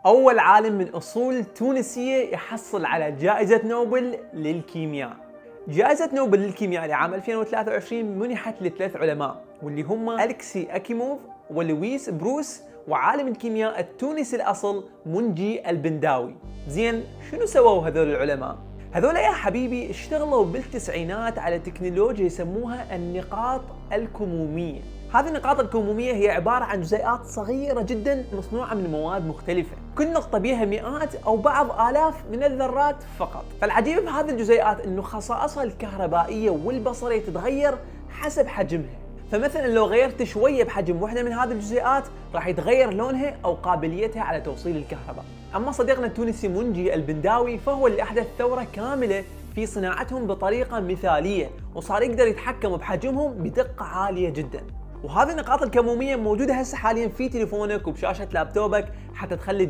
أول عالم من أصول تونسية يحصل على جائزة نوبل للكيمياء. جائزة نوبل للكيمياء لعام 2023 منحت لثلاث علماء واللي هم ألكسي أكيموف ولويس بروس وعالم الكيمياء التونسي الأصل منجي البنداوي. زين، شنو سووا هذول العلماء؟ هذول يا حبيبي اشتغلوا بالتسعينات على تكنولوجيا يسموها النقاط الكمومية. هذه النقاط الكمومية هي عبارة عن جزيئات صغيرة جدا مصنوعة من مواد مختلفة، كل نقطة بها مئات أو بعض آلاف من الذرات فقط. فالعجيب بهذه الجزيئات إنه خصائصها الكهربائية والبصرية تتغير حسب حجمها. فمثلا لو غيرت شوية بحجم واحدة من هذه الجزيئات راح يتغير لونها أو قابليتها على توصيل الكهرباء. أما صديقنا التونسي منجي البنداوي فهو اللي أحدث ثورة كاملة في صناعتهم بطريقة مثالية، وصار يقدر يتحكم بحجمهم بدقة عالية جدا. وهذه النقاط الكمومية موجودة هسه حاليا في تليفونك وبشاشة لابتوبك حتى تخلي